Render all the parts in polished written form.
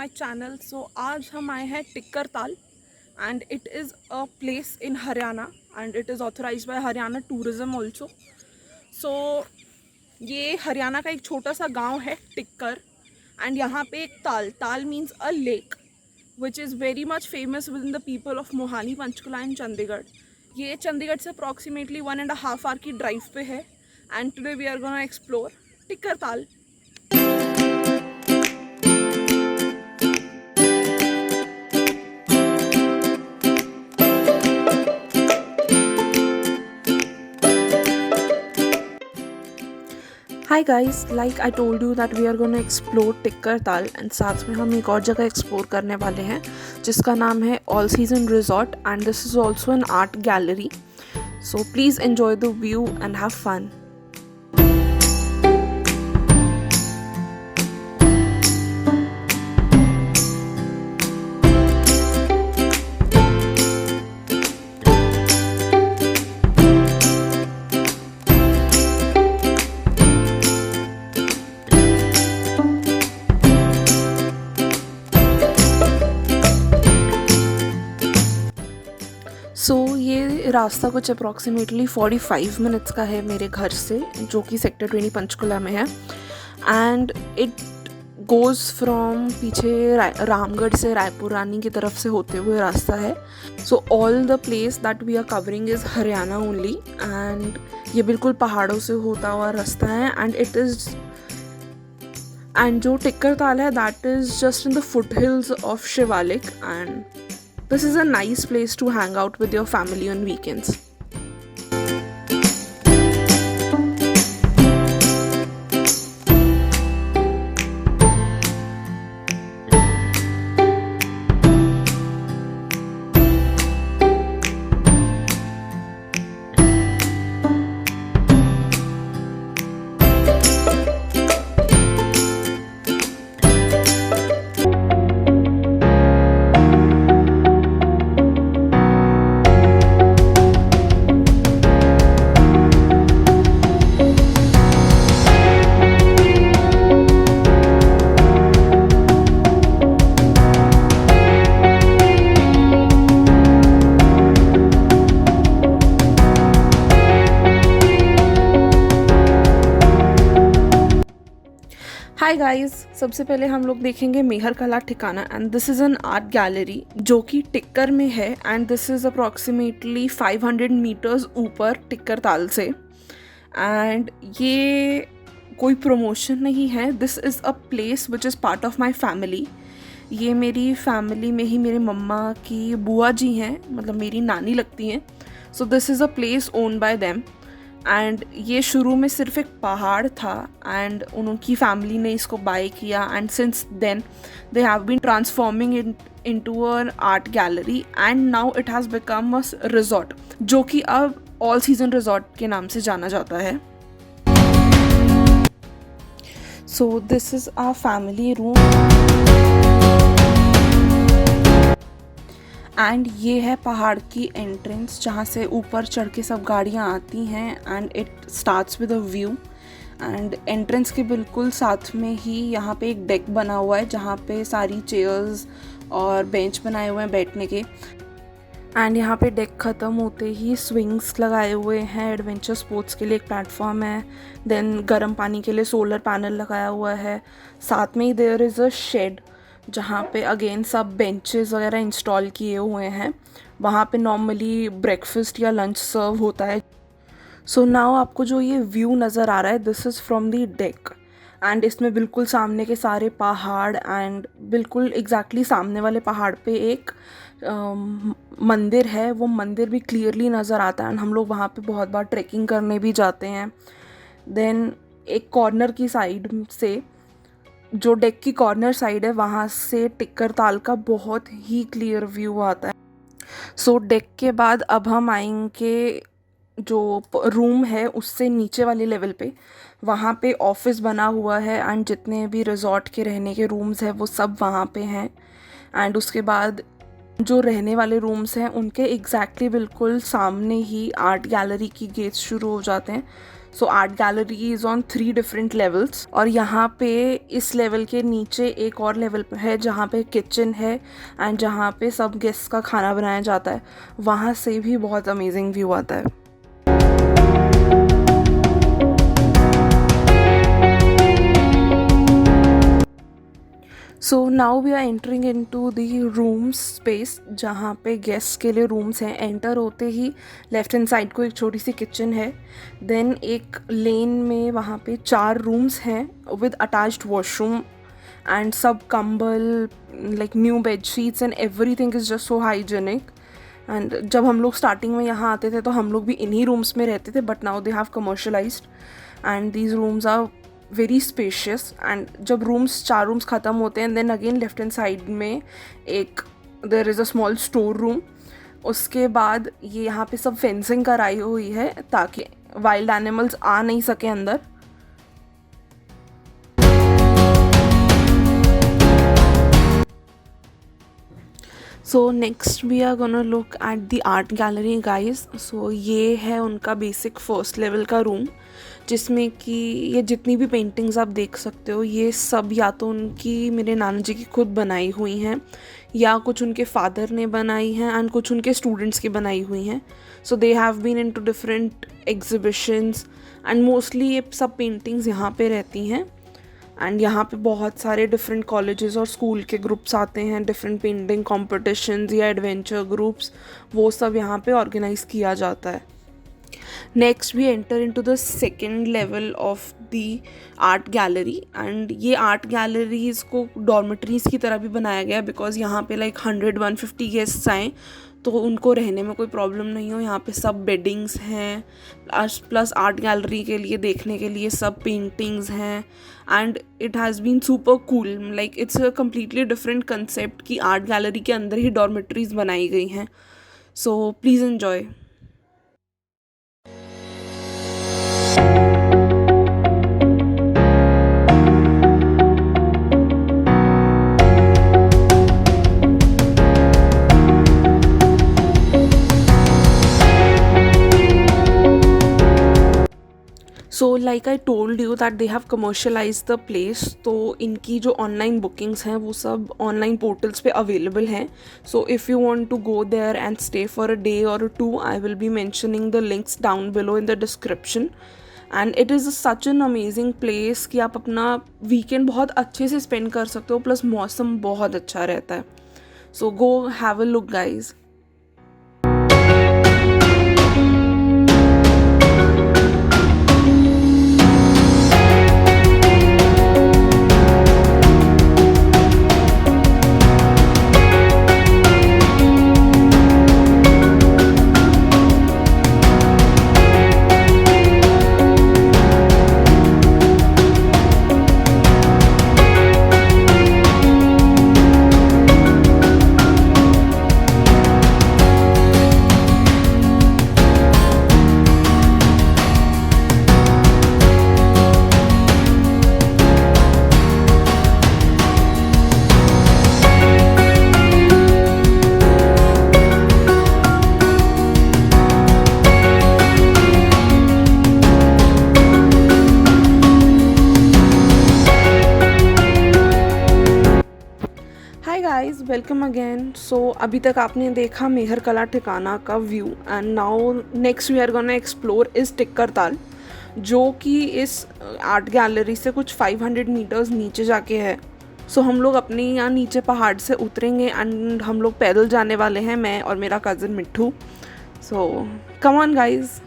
My channel. सो आज हम आए हैं Tikkar Taal and it is a place in Haryana and it is authorized by Haryana tourism also. So ये हरियाणा का एक छोटा सा गांव है टिक्कर एंड यहाँ पे एक ताल ताल means a lake which is very much famous with in the people of Mohali, Panchkula and Chandigarh. ये चंडीगढ़ से अप्रॉक्सीमेटली 1.5 आवर की ड्राइव पे है and today we are gonna explore Tikkar Taal. Hi guys, like I told you that we are gonna explore Tikkar Taal and साथ में हम एक और जगह एक्सप्लोर करने वाले हैं जिसका नाम है all season resort and this is also an art gallery. So please enjoy the view and have fun. ये रास्ता कुछ अप्रॉक्सीमेटली 45 मिनट्स का है मेरे घर से, जो कि सेक्टर 20 पंचकुला में है एंड इट गोज़ फ्रॉम पीछे रामगढ़ से रायपुर रानी की तरफ से होते हुए रास्ता है। So all the place that we are covering is Haryana only and ये बिल्कुल पहाड़ों से होता हुआ रास्ता है एंड जो टिक्कर ताल है that is just in the foot hills of Shivalik and this is a nice place to hang out with your family on weekends. Hi guys, सबसे पहले हम लोग देखेंगे Mehar Kala Thikana and this is an art gallery जो कि टिक्कर में है and this is approximately 500 metres ऊपर टिक्कर ताल से एंड ये कोई प्रमोशन नहीं है। This is a place which is part of my family. ये मेरी फैमिली में ही मेरे मम्मा की बुआ जी हैं, मतलब मेरी नानी लगती हैं। सो this is a place own by them and ये शुरू में सिर्फ एक पहाड़ था एंड उनकी फैमिली ने इसको बाय किया and since then they have been transforming into an art gallery and now it has become a resort जो कि अब ऑल सीजन रिजॉर्ट के नाम से जाना जाता है। So this is our family room and ये है पहाड़ की एंट्रेंस जहाँ से ऊपर चढ़ के सब गाड़ियाँ आती हैं and it starts with a view and entrance के बिल्कुल साथ में ही यहाँ पे एक डेक बना हुआ है जहाँ पे सारी चेयर्स और बेंच बनाए हुए हैं बैठने के एंड यहाँ पे डेक ख़त्म होते ही स्विंग्स लगाए हुए हैं। एडवेंचर स्पोर्ट्स के लिए एक प्लेटफॉर्म है, देन गर्म पानी के लिए सोलर पैनल लगाया हुआ है। साथ में ही देयर इज़ अ शेड जहाँ पे अगेन सब बेंचेस वगैरह इंस्टॉल किए हुए हैं। वहाँ पे नॉर्मली ब्रेकफास्ट या लंच सर्व होता है। सो नाउ आपको जो ये व्यू नज़र आ रहा है this is from the deck and इसमें बिल्कुल सामने के सारे पहाड़ एंड बिल्कुल एग्जैक्टली सामने वाले पहाड़ पे एक मंदिर है। वो मंदिर भी क्लियरली नज़र आता है एंड हम लोग वहाँ पे बहुत बार ट्रैकिंग करने भी जाते हैं। देन एक कॉर्नर की साइड से, जो डेक की कॉर्नर साइड है, वहाँ से टिक्कर ताल का बहुत ही क्लियर व्यू आता है। सो डेक के बाद अब हम आएंगे जो रूम है उससे नीचे वाले लेवल पे, वहाँ पे ऑफिस बना हुआ है एंड जितने भी रिजॉर्ट के रहने के रूम्स हैं वो सब वहाँ पे हैं एंड उसके बाद जो रहने वाले रूम्स हैं उनके एग्जैक्टली बिल्कुल सामने ही आर्ट गैलरी की गेट्स शुरू हो जाते हैं। So art gallery is on 3 different levels, और यहाँ पे इस लेवल के नीचे एक और लेवल है जहाँ पे किचन है एंड जहाँ पे सब गेस्ट का खाना बनाया जाता है। वहाँ से भी बहुत अमेजिंग व्यू आता है। So now we are entering into the rooms space, जहाँ पे गेस्ट के लिए रूम्स हैं। एंटर होते ही लेफ्ट हैंड साइड को एक छोटी सी किचन है, देन एक लेन में वहाँ पे 4 रूम्स हैं विद अटैच्ड वॉशरूम एंड सब कंबल, like new bad sheets and everything is just so hygienic. And जब हम लोग स्टार्टिंग में यहाँ आते थे तो हम लोग भी इन्हीं रूम्स में रहते थे, but now they have commercialised and these rooms are very spacious. And जब 4 रूम्स ख़त्म होते हैं, then again left hand side में एक there is a small store room. उसके बाद ये यहाँ पे सब फेंसिंग कराई हुई है ताकि वाइल्ड एनिमल्स आ नहीं सके अंदर। So next we are gonna look at the art gallery guys. So ये है उनका बेसिक फर्स्ट लेवल का रूम, जिसमें कि ये जितनी भी पेंटिंग्स आप देख सकते हो ये सब या तो उनकी, मेरे नाना जी की खुद बनाई हुई हैं, या कुछ उनके फादर ने बनाई हैं एंड कुछ उनके स्टूडेंट्स की बनाई हुई हैं। So they have been into different exhibitions and mostly ये सब पेंटिंग्स यहाँ पे रहती हैं। एंड यहाँ पे बहुत सारे डिफरेंट कॉलेजेस और स्कूल के ग्रुप्स आते हैं, डिफरेंट पेंटिंग कॉम्पिटिशन्स या एडवेंचर ग्रुप्स, वो सब यहाँ पे ऑर्गेनाइज किया जाता है। Next we enter into the second level of the art gallery, and ये आर्ट गैलरीज को डॉर्मेटरीज की तरह भी बनाया गया है, बिकॉज यहाँ पे लाइक 100-150 गेस्ट्स आएँ तो उनको रहने में कोई प्रॉब्लम नहीं हो। यहाँ पे सब बेडिंग्स हैं, प्लस आर्ट गैलरी के लिए देखने के लिए सब पेंटिंग्स हैं, and it has been super cool. Like it's a completely different concept कि आर्ट गैलरी के अंदर ही डॉर्मेटरीज बनाई गई हैं। So please enjoy. So like I told you that they have commercialise the place, तो इनकी जो ऑनलाइन बुकिंग्स हैं वो सब ऑनलाइन पोर्टल्स पे अवेलेबल हैं। So if you want to go there and stay for a day और 2, I will be mentioning the links down below in the description. And it is such an amazing place कि आप अपना weekend बहुत अच्छे से spend कर सकते हो, प्लस मौसम बहुत अच्छा रहता है। So go have a look guys. Hi guys, welcome again. So अभी तक आपने देखा मेहर कला ठिकाना का view, and now next we are gonna explore इस टिक्कर ताल, जो कि इस आर्ट गैलरी से कुछ 500 मीटर्स नीचे जाके है। सो हम लोग अपने यहाँ नीचे पहाड़ से उतरेंगे एंड हम लोग पैदल जाने वाले हैं, मैं और मेरा cousin Mitthu. So come on guys.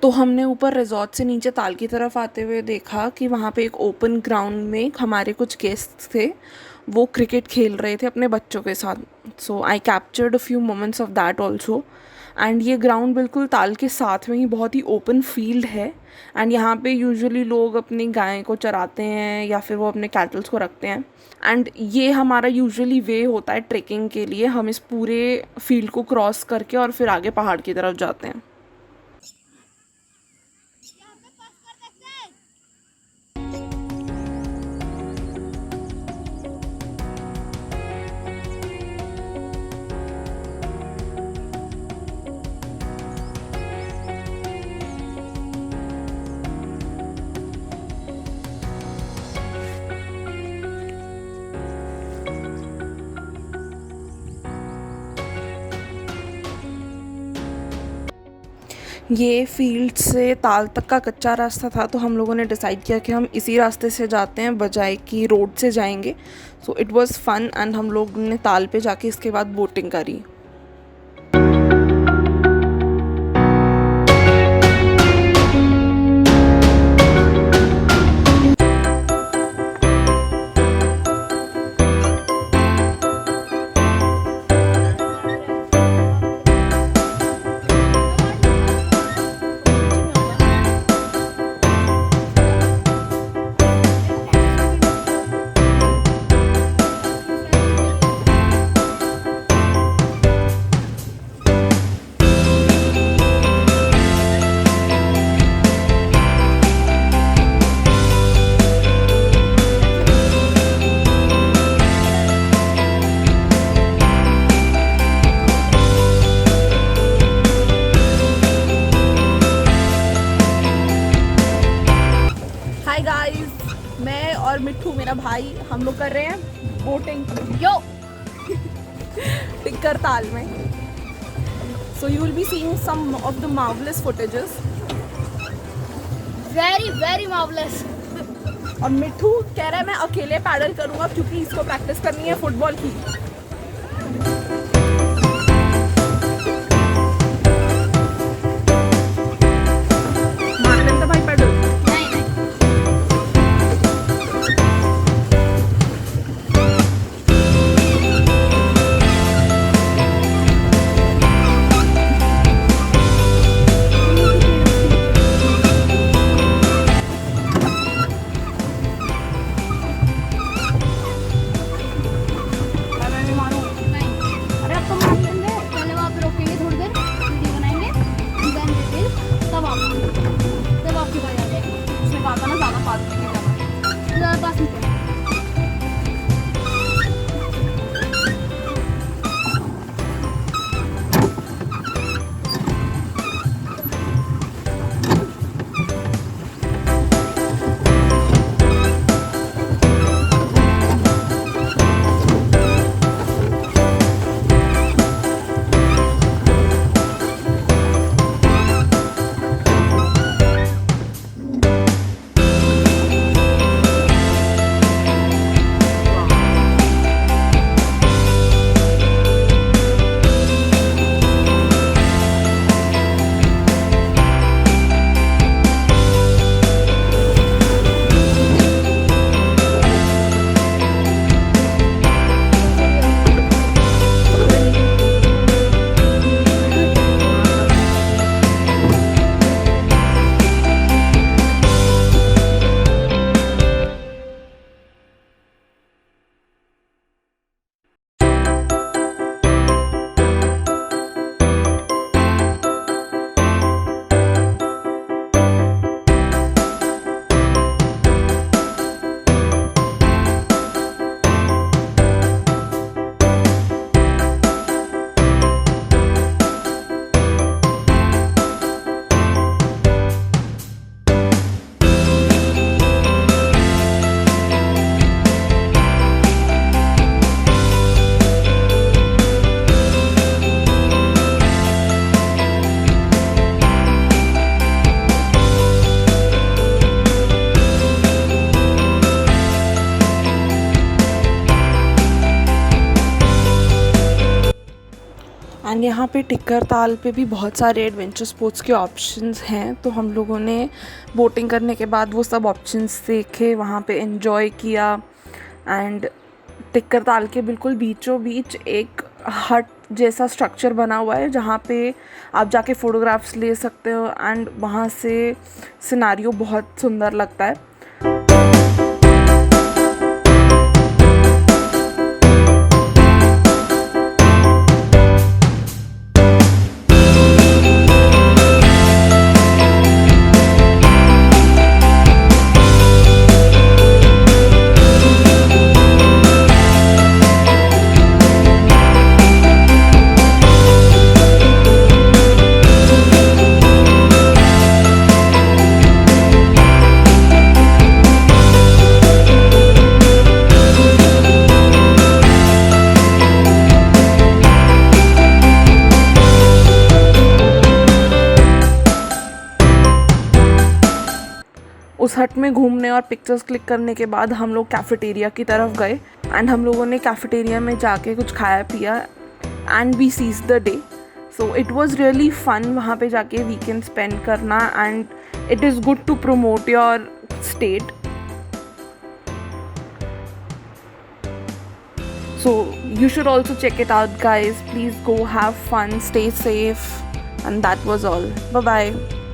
तो हमने ऊपर रिजॉर्ट से नीचे ताल की तरफ आते हुए देखा कि वहाँ पे एक ओपन ग्राउंड में हमारे कुछ गेस्ट थे, वो क्रिकेट खेल रहे थे अपने बच्चों के साथ। So I captured a few moments of that also. And ये ग्राउंड बिल्कुल ताल के साथ में ही बहुत ही ओपन फील्ड है। एंड यहाँ पे यूजुअली लोग अपनी गाय को चराते हैं या फिर वो अपने कैटल्स को रखते हैं। एंड ये हमारा यूजुअली वे होता है ट्रेकिंग के लिए, हम इस पूरे फील्ड को क्रॉस करके और फिर आगे पहाड़ की तरफ जाते हैं। ये फील्ड से ताल तक का कच्चा रास्ता था, तो हम लोगों ने डिसाइड किया कि हम इसी रास्ते से जाते हैं बजाय कि रोड से जाएंगे। So it was fun and हम लोग ने ताल पे जाके इसके बाद बोटिंग करी। हाय गाइस, मैं और मिट्ठू मेरा भाई, हम लोग कर रहे हैं बोटिंग यो टिक्कर ताल में। So you will be seeing some of the marvellous footages. Very very marvellous. और मिट्ठू कह रहा है मैं अकेले पैडल करूंगा क्योंकि इसको प्रैक्टिस करनी है फुटबॉल की। मार लेता भाई पैडल। नहीं नहीं एंड यहाँ पे टिक्कर ताल पे भी बहुत सारे एडवेंचर स्पोर्ट्स के ऑप्शंस हैं, तो हम लोगों ने बोटिंग करने के बाद वो सब ऑप्शंस देखे, वहाँ पे एंजॉय किया। एंड टिक्कर ताल के बिल्कुल बीचों बीच एक हट जैसा स्ट्रक्चर बना हुआ है जहाँ पे आप जाके फ़ोटोग्राफ्स ले सकते हो एंड वहाँ से सिनारियो बहुत सुंदर लगता है। उस हट में घूमने और पिक्चर्स क्लिक करने के बाद हम लोग कैफ़ेटेरिया की तरफ गए एंड हम लोगों ने कैफ़ेटेरिया में जाके कुछ खाया पिया and we seize the day. So it was really fun वहाँ पे जाके वीकेंड स्पेंड करना and it is good to promote your state. So you should also check it out, guys. Please go have fun, stay safe, and that was all. Bye bye.